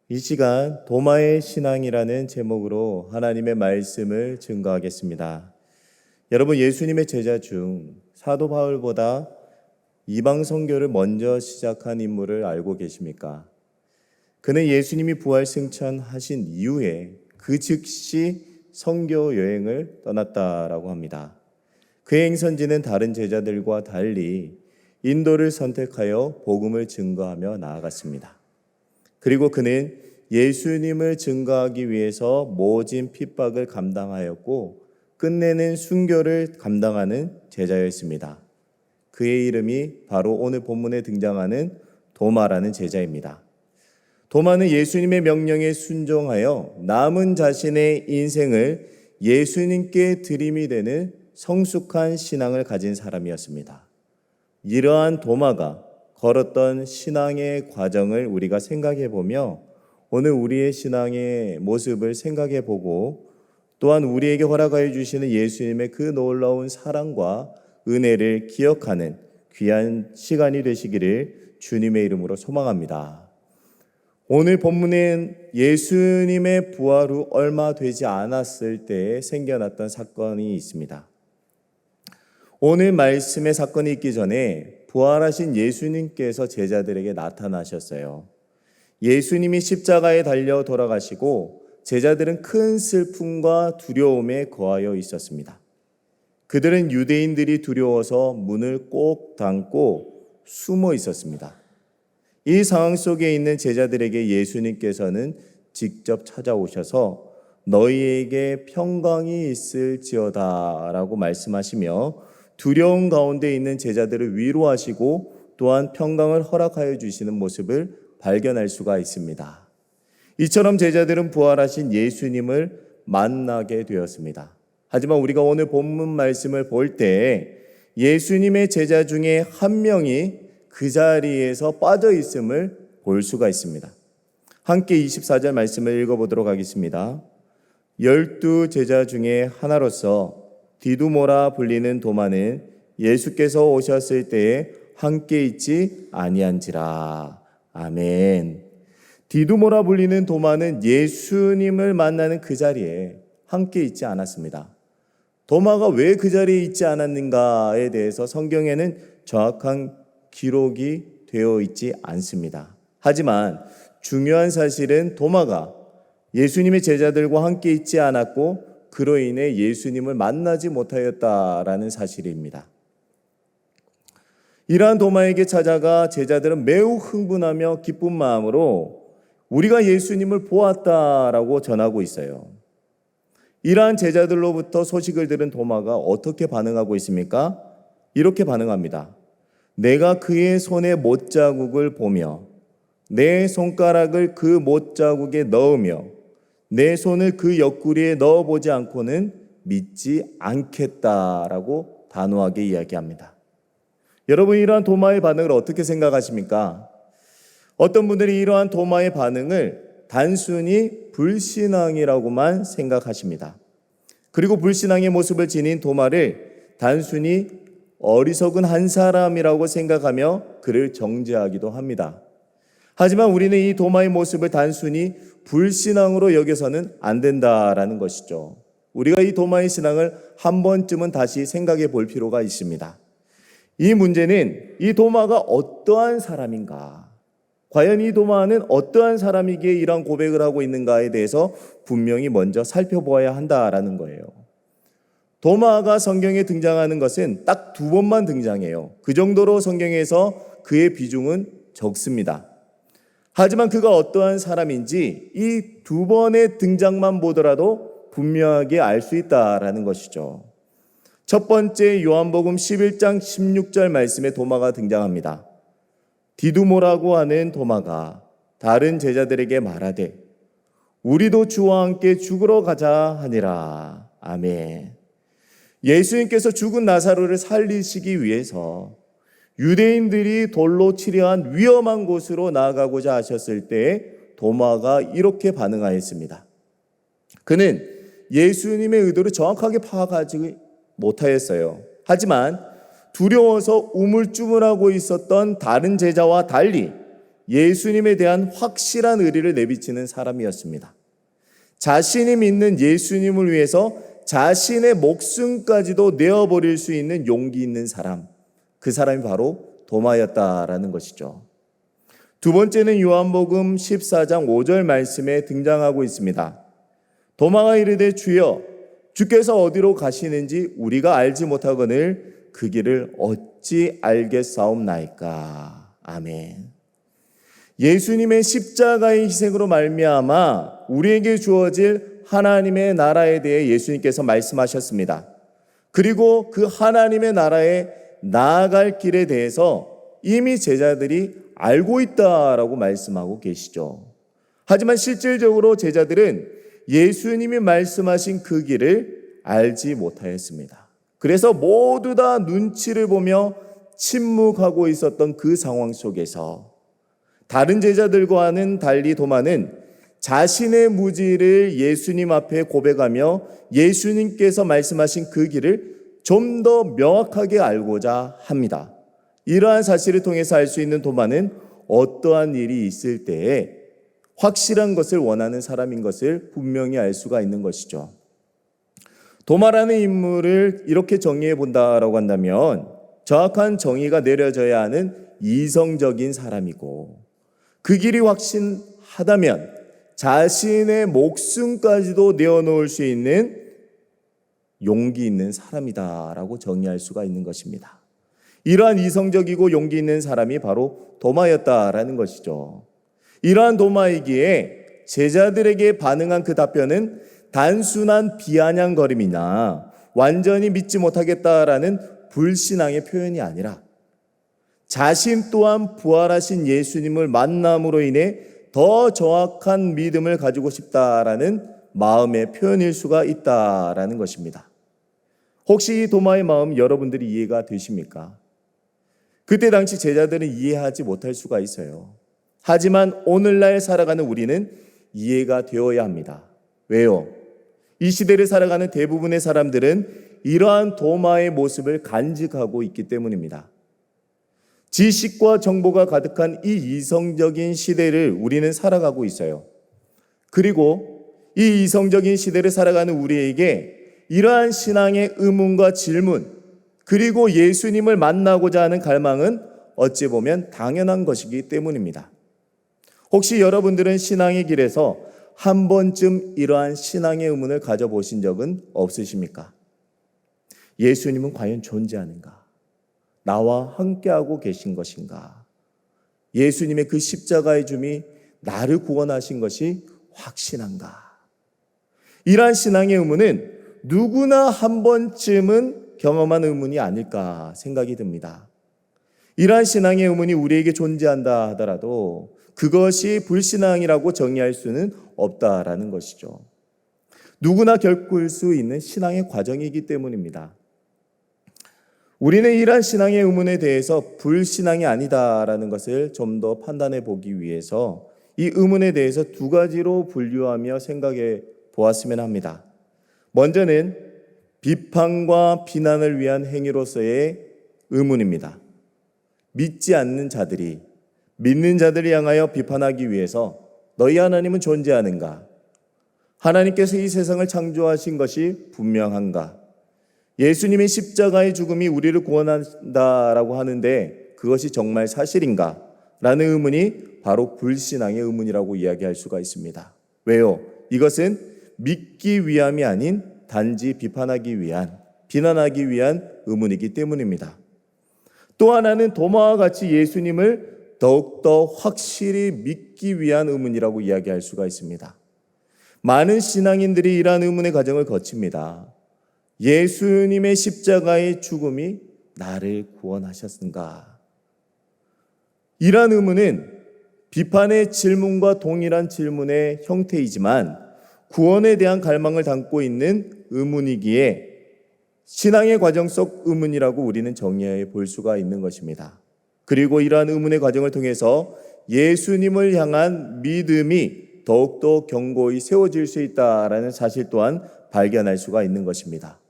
이 시간 도마의 신앙이라는 제목으로 하나님의 말씀을 증거하겠습니다. 여러분, 예수님의 제자 중 사도 바울보다 이방 선교를 먼저 시작한 인물을 알고 계십니까? 그는 예수님이 부활 승천하신 이후에 그 즉시 선교 여행을 떠났다라고 합니다. 그의 행선지는 다른 제자들과 달리 인도를 선택하여 복음을 증거하며 나아갔습니다. 그리고 그는 예수님을 증거하기 위해서 모진 핍박을 감당하였고 끝내는 순교를 감당하는 제자였습니다. 그의 이름이 바로 오늘 본문에 등장하는 도마라는 제자입니다. 도마는 예수님의 명령에 순종하여 남은 자신의 인생을 예수님께 드림이 되는 성숙한 신앙을 가진 사람이었습니다. 이러한 도마가 걸었던 신앙의 과정을 우리가 생각해 보며 오늘 우리의 신앙의 모습을 생각해 보고 또한 우리에게 허락하여 주시는 예수님의 그 놀라운 사랑과 은혜를 기억하는 귀한 시간이 되시기를 주님의 이름으로 소망합니다. 오늘 본문엔 예수님의 부활 후 얼마 되지 않았을 때 생겨났던 사건이 있습니다. 오늘 말씀의 사건이 있기 전에 부활하신 예수님께서 제자들에게 나타나셨어요. 예수님이 십자가에 달려 돌아가시고 제자들은 큰 슬픔과 두려움에 거하여 있었습니다. 그들은 유대인들이 두려워서 문을 꼭 닫고 숨어 있었습니다. 이 상황 속에 있는 제자들에게 예수님께서는 직접 찾아오셔서 너희에게 평강이 있을지어다 라고 말씀하시며 두려움 가운데 있는 제자들을 위로하시고 또한 평강을 허락하여 주시는 모습을 발견할 수가 있습니다. 이처럼 제자들은 부활하신 예수님을 만나게 되었습니다. 하지만 우리가 오늘 본문 말씀을 볼 때 예수님의 제자 중에 한 명이 그 자리에서 빠져 있음을 볼 수가 있습니다. 함께 24절 말씀을 읽어보도록 하겠습니다. 12 제자 중에 하나로서 디두모라 불리는 도마는 예수께서 오셨을 때에 함께 있지 아니한지라. 아멘. 디두모라 불리는 도마는 예수님을 만나는 그 자리에 함께 있지 않았습니다. 도마가 왜 그 자리에 있지 않았는가에 대해서 성경에는 정확한 기록이 되어 있지 않습니다. 하지만 중요한 사실은 도마가 예수님의 제자들과 함께 있지 않았고 그로 인해 예수님을 만나지 못하였다라는 사실입니다. 이러한 도마에게 찾아가 제자들은 매우 흥분하며 기쁜 마음으로 우리가 예수님을 보았다라고 전하고 있어요. 이러한 제자들로부터 소식을 들은 도마가 어떻게 반응하고 있습니까? 이렇게 반응합니다. 내가 그의 손의 못자국을 보며 내 손가락을 그 못자국에 넣으며 내 손을 그 옆구리에 넣어보지 않고는 믿지 않겠다라고 단호하게 이야기합니다. 여러분, 이러한 도마의 반응을 어떻게 생각하십니까? 어떤 분들이 이러한 도마의 반응을 단순히 불신앙이라고만 생각하십니다. 그리고 불신앙의 모습을 지닌 도마를 단순히 어리석은 한 사람이라고 생각하며 그를 정죄하기도 합니다. 하지만 우리는 이 도마의 모습을 단순히 불신앙으로 여겨서는 안 된다라는 것이죠. 우리가 이 도마의 신앙을 한 번쯤은 다시 생각해 볼 필요가 있습니다. 이 문제는 이 도마가 어떠한 사람인가? 과연 이 도마는 어떠한 사람이기에 이러한 고백을 하고 있는가에 대해서 분명히 먼저 살펴보아야 한다라는 거예요. 도마가 성경에 등장하는 것은 딱 2번만 등장해요. 그 정도로 성경에서 그의 비중은 적습니다. 하지만 그가 어떠한 사람인지 이 2번의 등장만 보더라도 분명하게 알 수 있다라는 것이죠. 첫 번째 요한복음 11장 16절 말씀에 도마가 등장합니다. 디두모라고 하는 도마가 다른 제자들에게 말하되 우리도 주와 함께 죽으러 가자 하니라. 아멘. 예수님께서 죽은 나사로를 살리시기 위해서 유대인들이 돌로 치려한 위험한 곳으로 나아가고자 하셨을 때 도마가 이렇게 반응하였습니다. 그는 예수님의 의도를 정확하게 파악하지 못하였어요. 하지만 두려워서 우물쭈물하고 있었던 다른 제자와 달리 예수님에 대한 확실한 의리를 내비치는 사람이었습니다. 자신이 믿는 예수님을 위해서 자신의 목숨까지도 내어버릴 수 있는 용기 있는 사람, 그 사람이 바로 도마였다라는 것이죠. 두 번째는 요한복음 14장 5절 말씀에 등장하고 있습니다. 도마가 이르되 주여 주께서 어디로 가시는지 우리가 알지 못하거늘 그 길을 어찌 알겠사옵나이까. 아멘. 예수님의 십자가의 희생으로 말미암아 우리에게 주어질 하나님의 나라에 대해 예수님께서 말씀하셨습니다. 그리고 그 하나님의 나라에 나아갈 길에 대해서 이미 제자들이 알고 있다라고 말씀하고 계시죠. 하지만 실질적으로 제자들은 예수님이 말씀하신 그 길을 알지 못하였습니다. 그래서 모두 다 눈치를 보며 침묵하고 있었던 그 상황 속에서 다른 제자들과는 달리 도마는 자신의 무지를 예수님 앞에 고백하며 예수님께서 말씀하신 그 길을 좀 더 명확하게 알고자 합니다. 이러한 사실을 통해서 알 수 있는 도마는 어떠한 일이 있을 때에 확실한 것을 원하는 사람인 것을 분명히 알 수가 있는 것이죠. 도마라는 인물을 이렇게 정의해 본다라고 한다면 정확한 정의가 내려져야 하는 이성적인 사람이고 그 길이 확신하다면 자신의 목숨까지도 내어놓을 수 있는 용기 있는 사람이다라고 정의할 수가 있는 것입니다. 이러한 이성적이고 용기 있는 사람이 바로 도마였다라는 것이죠. 이러한 도마이기에 제자들에게 반응한 그 답변은 단순한 비아냥거림이나 완전히 믿지 못하겠다라는 불신앙의 표현이 아니라 자신 또한 부활하신 예수님을 만남으로 인해 더 정확한 믿음을 가지고 싶다라는 마음의 표현일 수가 있다라는 것입니다. 혹시 이 도마의 마음 여러분들이 이해가 되십니까? 그때 당시 제자들은 이해하지 못할 수가 있어요. 하지만 오늘날 살아가는 우리는 이해가 되어야 합니다. 왜요? 이 시대를 살아가는 대부분의 사람들은 이러한 도마의 모습을 간직하고 있기 때문입니다. 지식과 정보가 가득한 이 이성적인 시대를 우리는 살아가고 있어요. 그리고 이 이성적인 시대를 살아가는 우리에게 이러한 신앙의 의문과 질문, 그리고 예수님을 만나고자 하는 갈망은 어찌 보면 당연한 것이기 때문입니다. 혹시 여러분들은 신앙의 길에서 한 번쯤 이러한 신앙의 의문을 가져보신 적은 없으십니까? 예수님은 과연 존재하는가? 나와 함께하고 계신 것인가? 예수님의 그 십자가의 줌이 나를 구원하신 것이 확신한가? 이러한 신앙의 의문은 누구나 한 번쯤은 경험한 의문이 아닐까 생각이 듭니다. 이러한 신앙의 의문이 우리에게 존재한다 하더라도 그것이 불신앙이라고 정의할 수는 없다라는 것이죠. 누구나 겪을 수 있는 신앙의 과정이기 때문입니다. 우리는 이러한 신앙의 의문에 대해서 불신앙이 아니다라는 것을 좀 더 판단해 보기 위해서 이 의문에 대해서 두 가지로 분류하며 생각해 보았으면 합니다. 먼저는 비판과 비난을 위한 행위로서의 의문입니다. 믿지 않는 자들이 믿는 자들을 향하여 비판하기 위해서 너희 하나님은 존재하는가? 하나님께서 이 세상을 창조하신 것이 분명한가? 예수님의 십자가의 죽음이 우리를 구원한다라고 하는데 그것이 정말 사실인가? 라는 의문이 바로 불신앙의 의문이라고 이야기할 수가 있습니다. 왜요? 이것은 믿기 위함이 아닌 단지 비판하기 위한, 비난하기 위한 의문이기 때문입니다. 또 하나는 도마와 같이 예수님을 더욱더 확실히 믿기 위한 의문이라고 이야기할 수가 있습니다. 많은 신앙인들이 이러한 의문의 과정을 거칩니다. 예수님의 십자가의 죽음이 나를 구원하셨는가? 이러한 의문은 비판의 질문과 동일한 질문의 형태이지만 구원에 대한 갈망을 담고 있는 의문이기에 신앙의 과정 속 의문이라고 우리는 정의해 볼 수가 있는 것입니다. 그리고 이러한 의문의 과정을 통해서 예수님을 향한 믿음이 더욱더 견고히 세워질 수 있다라는 사실 또한 발견할 수가 있는 것입니다.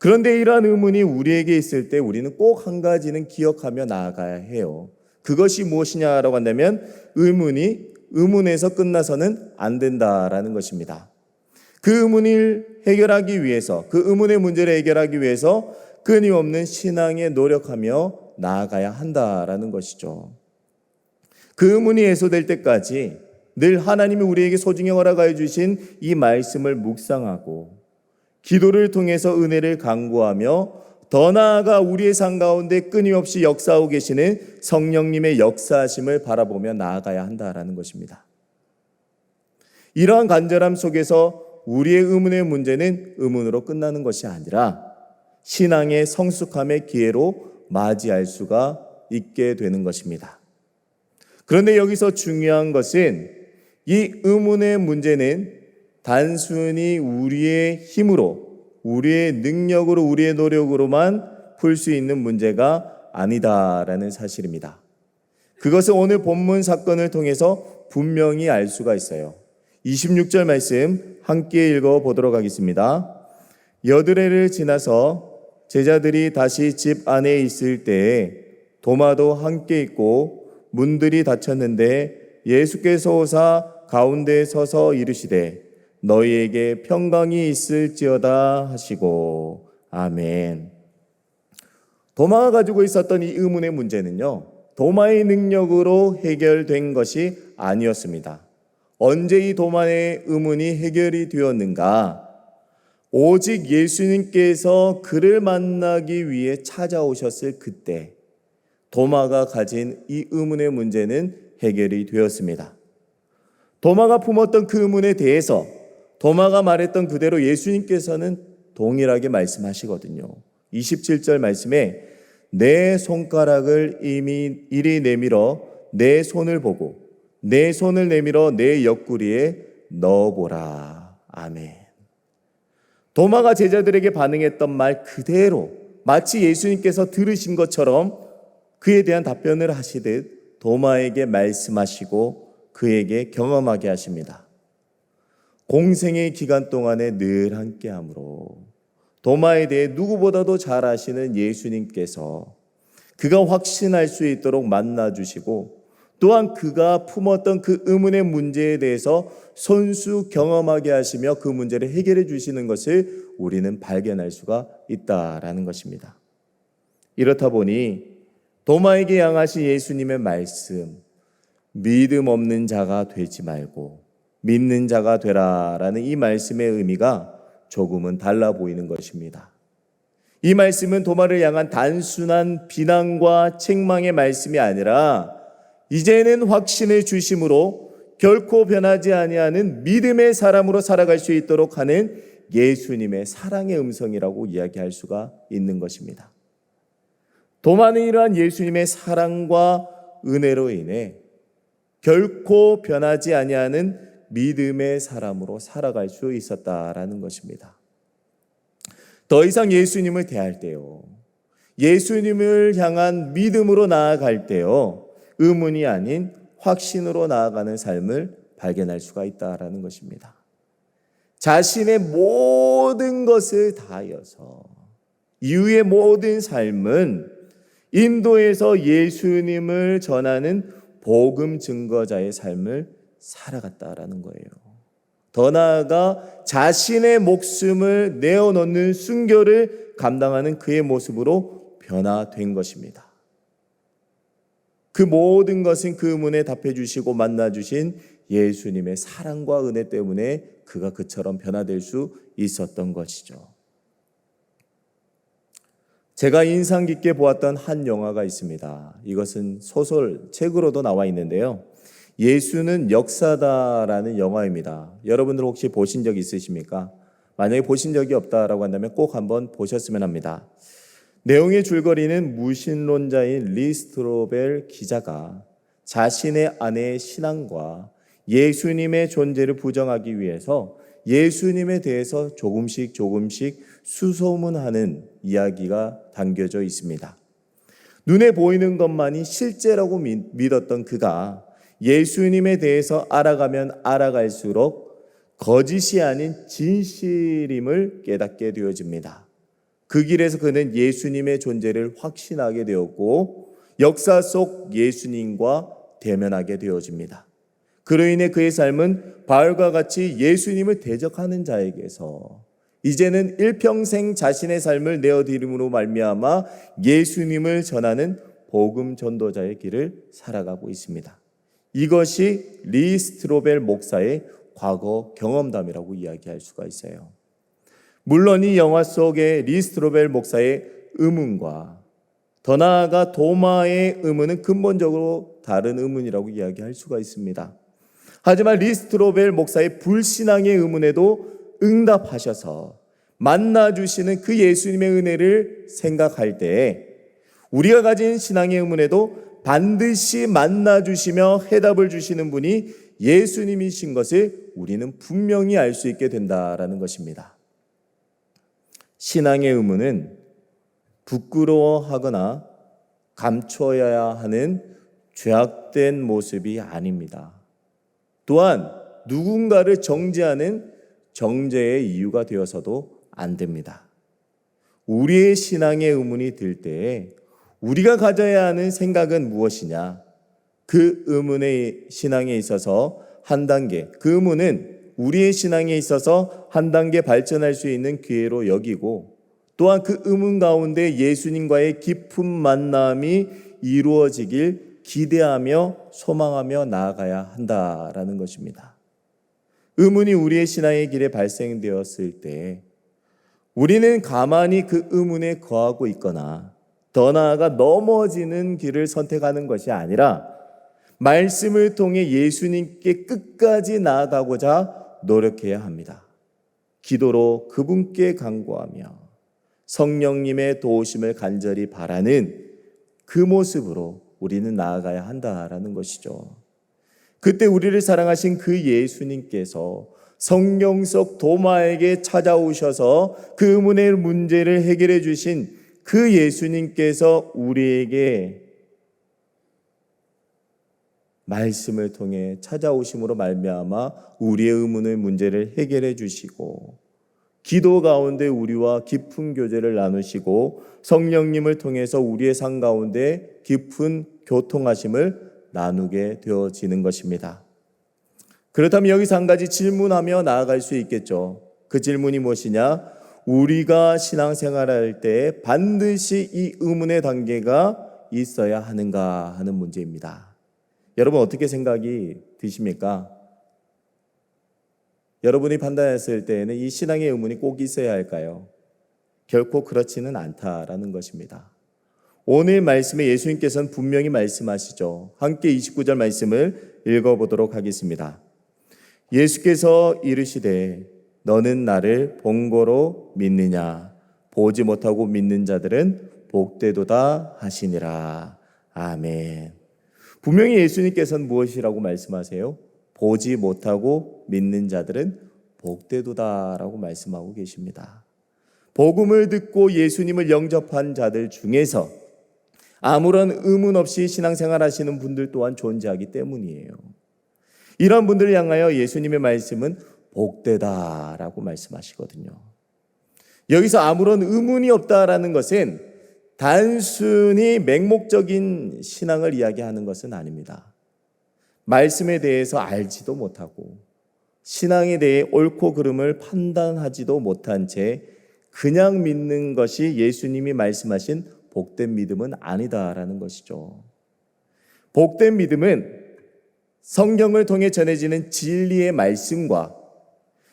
그런데 이러한 의문이 우리에게 있을 때 우리는 꼭 한 가지는 기억하며 나아가야 해요. 그것이 무엇이냐라고 한다면 의문에서 끝나서는 안 된다라는 것입니다. 그 의문을 해결하기 위해서, 그 의문의 문제를 해결하기 위해서 끊임없는 신앙에 노력하며 나아가야 한다라는 것이죠. 그 의문이 해소될 때까지 늘 하나님이 우리에게 소중히 허락하여 주신 이 말씀을 묵상하고 기도를 통해서 은혜를 간구하며 더 나아가 우리의 삶 가운데 끊임없이 역사하고 계시는 성령님의 역사하심을 바라보며 나아가야 한다라는 것입니다. 이러한 간절함 속에서 우리의 의문의 문제는 의문으로 끝나는 것이 아니라 신앙의 성숙함의 기회로 맞이할 수가 있게 되는 것입니다. 그런데 여기서 중요한 것은 이 의문의 문제는 단순히 우리의 힘으로, 우리의 능력으로, 우리의 노력으로만 풀 수 있는 문제가 아니다라는 사실입니다. 그것은 오늘 본문 사건을 통해서 분명히 알 수가 있어요. 26절 말씀 함께 읽어보도록 하겠습니다. 여드레를 지나서 제자들이 다시 집 안에 있을 때에 도마도 함께 있고 문들이 닫혔는데 예수께서 오사 가운데 서서 이르시되 너희에게 평강이 있을지어다 하시고 아멘. 도마가 가지고 있었던 이 의문의 문제는요, 도마의 능력으로 해결된 것이 아니었습니다. 언제 이 도마의 의문이 해결이 되었는가? 오직 예수님께서 그를 만나기 위해 찾아오셨을 그때 도마가 가진 이 의문의 문제는 해결이 되었습니다. 도마가 품었던 그 의문에 대해서 도마가 말했던 그대로 예수님께서는 동일하게 말씀하시거든요. 27절 말씀에 내 손가락을 이리 내밀어 내 손을 보고 내 손을 내밀어 내 옆구리에 넣어보라. 아멘. 도마가 제자들에게 반응했던 말 그대로 마치 예수님께서 들으신 것처럼 그에 대한 답변을 하시듯 도마에게 말씀하시고 그에게 경험하게 하십니다. 공생의 기간 동안에 늘 함께함으로 도마에 대해 누구보다도 잘 아시는 예수님께서 그가 확신할 수 있도록 만나주시고 또한 그가 품었던 그 의문의 문제에 대해서 손수 경험하게 하시며 그 문제를 해결해 주시는 것을 우리는 발견할 수가 있다라는 것입니다. 이렇다 보니 도마에게 향하신 예수님의 말씀, 믿음 없는 자가 되지 말고 믿는 자가 되라라는 이 말씀의 의미가 조금은 달라 보이는 것입니다. 이 말씀은 도마를 향한 단순한 비난과 책망의 말씀이 아니라 이제는 확신을 주심으로 결코 변하지 아니하는 믿음의 사람으로 살아갈 수 있도록 하는 예수님의 사랑의 음성이라고 이야기할 수가 있는 것입니다. 도마는 이러한 예수님의 사랑과 은혜로 인해 결코 변하지 아니하는 믿음의 사람으로 살아갈 수 있었다라는 것입니다. 더 이상 예수님을 대할 때요, 예수님을 향한 믿음으로 나아갈 때요, 의문이 아닌 확신으로 나아가는 삶을 발견할 수가 있다라는 것입니다. 자신의 모든 것을 다하여서 이후의 모든 삶은 인도에서 예수님을 전하는 복음 증거자의 삶을 살아갔다라는 거예요. 더 나아가 자신의 목숨을 내어놓는 순교를 감당하는 그의 모습으로 변화된 것입니다. 그 모든 것은 그 의문에 답해 주시고 만나 주신 예수님의 사랑과 은혜 때문에 그가 그처럼 변화될 수 있었던 것이죠. 제가 인상 깊게 보았던 한 영화가 있습니다. 이것은 소설, 책으로도 나와 있는데요. 예수는 역사다라는 영화입니다. 여러분들 혹시 보신 적 있으십니까? 만약에 보신 적이 없다라고 한다면 꼭 한번 보셨으면 합니다. 내용의 줄거리는 무신론자인 리 스트로벨 기자가 자신의 아내의 신앙과 예수님의 존재를 부정하기 위해서 예수님에 대해서 조금씩 수소문하는 이야기가 담겨져 있습니다. 눈에 보이는 것만이 실제라고 믿었던 그가 예수님에 대해서 알아가면 알아갈수록 거짓이 아닌 진실임을 깨닫게 되어집니다. 그 길에서 그는 예수님의 존재를 확신하게 되었고 역사 속 예수님과 대면하게 되어집니다. 그로 인해 그의 삶은 바울과 같이 예수님을 대적하는 자에게서 이제는 일평생 자신의 삶을 내어드림으로 말미암아 예수님을 전하는 복음 전도자의 길을 살아가고 있습니다. 이것이 리 스트로벨 목사의 과거 경험담이라고 이야기할 수가 있어요. 물론 이 영화 속의 리 스트로벨 목사의 의문과 더 나아가 도마의 의문은 근본적으로 다른 의문이라고 이야기할 수가 있습니다. 하지만 리 스트로벨 목사의 불신앙의 의문에도 응답하셔서 만나주시는 그 예수님의 은혜를 생각할 때 우리가 가진 신앙의 의문에도 반드시 만나주시며 해답을 주시는 분이 예수님이신 것을 우리는 분명히 알 수 있게 된다라는 것입니다. 신앙의 의문은 부끄러워하거나 감춰야 하는 죄악된 모습이 아닙니다. 또한 누군가를 정죄하는 정죄의 이유가 되어서도 안 됩니다. 우리의 신앙의 의문이 들 때에 우리가 가져야 하는 생각은 무엇이냐? 그 의문의 신앙에 있어서 한 단계, 그 의문은 우리의 신앙에 있어서 한 단계 발전할 수 있는 기회로 여기고 또한 그 의문 가운데 예수님과의 깊은 만남이 이루어지길 기대하며 소망하며 나아가야 한다라는 것입니다. 의문이 우리의 신앙의 길에 발생되었을 때 우리는 가만히 그 의문에 거하고 있거나 더 나아가 넘어지는 길을 선택하는 것이 아니라 말씀을 통해 예수님께 끝까지 나아가고자 노력해야 합니다. 기도로 그분께 간구하며 성령님의 도우심을 간절히 바라는 그 모습으로 우리는 나아가야 한다라는 것이죠. 그때 우리를 사랑하신 그 예수님께서 성령 속 도마에게 찾아오셔서 그 의문의 문제를 해결해 주신 그 예수님께서 우리에게 말씀을 통해 찾아오심으로 말미암아 우리의 의문의 문제를 해결해 주시고 기도 가운데 우리와 깊은 교제를 나누시고 성령님을 통해서 우리의 삶 가운데 깊은 교통하심을 나누게 되어지는 것입니다. 그렇다면 여기서 한 가지 질문하며 나아갈 수 있겠죠. 그 질문이 무엇이냐? 우리가 신앙생활할 때 반드시 이 의문의 단계가 있어야 하는가 하는 문제입니다. 여러분 어떻게 생각이 드십니까? 여러분이 판단했을 때에는 이 신앙의 의문이 꼭 있어야 할까요? 결코 그렇지는 않다라는 것입니다. 오늘 말씀에 예수님께서는 분명히 말씀하시죠. 함께 29절 말씀을 읽어보도록 하겠습니다. 예수께서 이르시되 너는 나를 본 거로 믿느냐? 보지 못하고 믿는 자들은 복되도다 하시니라. 아멘. 분명히 예수님께서는 무엇이라고 말씀하세요? 보지 못하고 믿는 자들은 복되도다라고 말씀하고 계십니다. 복음을 듣고 예수님을 영접한 자들 중에서 아무런 의문 없이 신앙생활 하시는 분들 또한 존재하기 때문이에요. 이런 분들을 향하여 예수님의 말씀은 복되다라고 말씀하시거든요. 여기서 아무런 의문이 없다라는 것은 단순히 맹목적인 신앙을 이야기하는 것은 아닙니다. 말씀에 대해서 알지도 못하고 신앙에 대해 옳고 그름을 판단하지도 못한 채 그냥 믿는 것이 예수님이 말씀하신 복된 믿음은 아니다라는 것이죠. 복된 믿음은 성경을 통해 전해지는 진리의 말씀과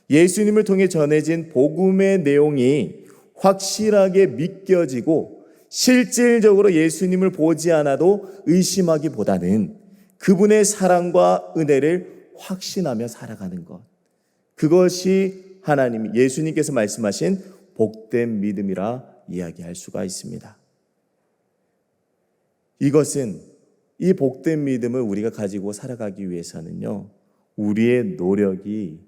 예수님을 통해 전해진 복음의 내용이 확실하게 믿겨지고 실질적으로 예수님을 보지 않아도 의심하기보다는 그분의 사랑과 은혜를 확신하며 살아가는 것. 그것이 하나님, 예수님께서 말씀하신 복된 믿음이라 이야기할 수가 있습니다. 이것은 이 복된 믿음을 우리가 가지고 살아가기 위해서는요, 우리의 노력이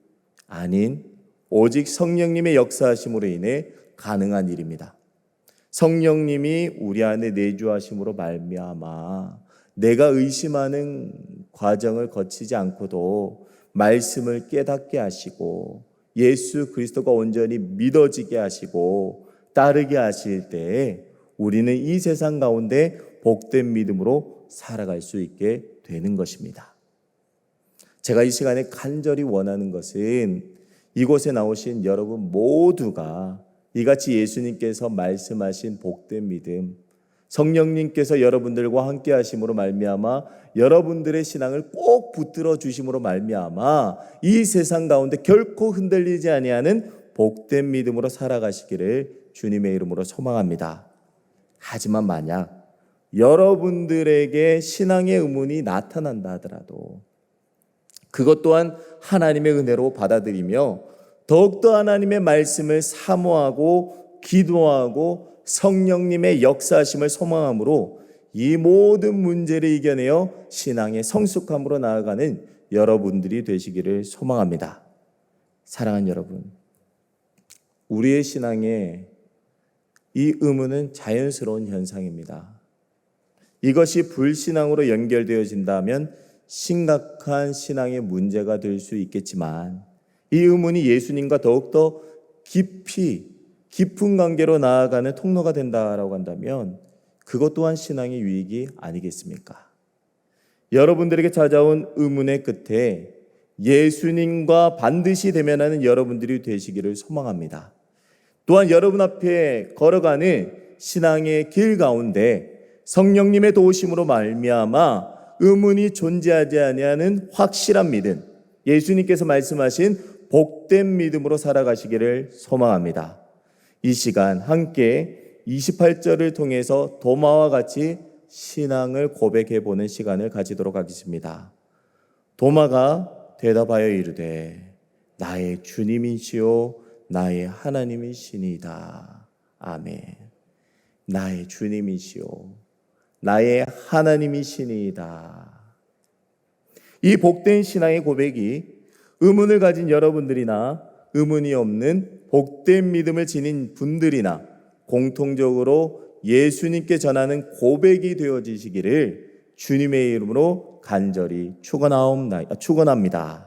아닌 오직 성령님의 역사하심으로 인해 가능한 일입니다. 성령님이 우리 안에 내주하심으로 말미암아 내가 의심하는 과정을 거치지 않고도 말씀을 깨닫게 하시고 예수 그리스도가 온전히 믿어지게 하시고 따르게 하실 때에 우리는 이 세상 가운데 복된 믿음으로 살아갈 수 있게 되는 것입니다. 제가 이 시간에 간절히 원하는 것은 이곳에 나오신 여러분 모두가 이같이 예수님께서 말씀하신 복된 믿음, 성령님께서 여러분들과 함께 하심으로 말미암아 여러분들의 신앙을 꼭 붙들어 주심으로 말미암아 이 세상 가운데 결코 흔들리지 아니하는 복된 믿음으로 살아가시기를 주님의 이름으로 소망합니다. 하지만 만약 여러분들에게 신앙의 의문이 나타난다 하더라도 그것 또한 하나님의 은혜로 받아들이며 더욱더 하나님의 말씀을 사모하고 기도하고 성령님의 역사하심을 소망함으로 이 모든 문제를 이겨내어 신앙의 성숙함으로 나아가는 여러분들이 되시기를 소망합니다. 사랑하는 여러분, 우리의 신앙에 이 의문은 자연스러운 현상입니다. 이것이 불신앙으로 연결되어진다면 심각한 신앙의 문제가 될 수 있겠지만 이 의문이 예수님과 더욱더 깊은 관계로 나아가는 통로가 된다라고 한다면 그것 또한 신앙의 유익이 아니겠습니까? 여러분들에게 찾아온 의문의 끝에 예수님과 반드시 대면하는 여러분들이 되시기를 소망합니다. 또한 여러분 앞에 걸어가는 신앙의 길 가운데 성령님의 도우심으로 말미암아 의문이 존재하지 아니하는 확실한 믿음, 예수님께서 말씀하신 복된 믿음으로 살아가시기를 소망합니다. 이 시간 함께 28절을 통해서 도마와 같이 신앙을 고백해보는 시간을 가지도록 하겠습니다. 도마가 대답하여 이르되 나의 주님이시요 나의 하나님이시니이다. 아멘. 나의 주님이시요 나의 하나님이시니이다. 이 복된 신앙의 고백이 의문을 가진 여러분들이나 의문이 없는 복된 믿음을 지닌 분들이나 공통적으로 예수님께 전하는 고백이 되어지시기를 주님의 이름으로 간절히 축원합니다.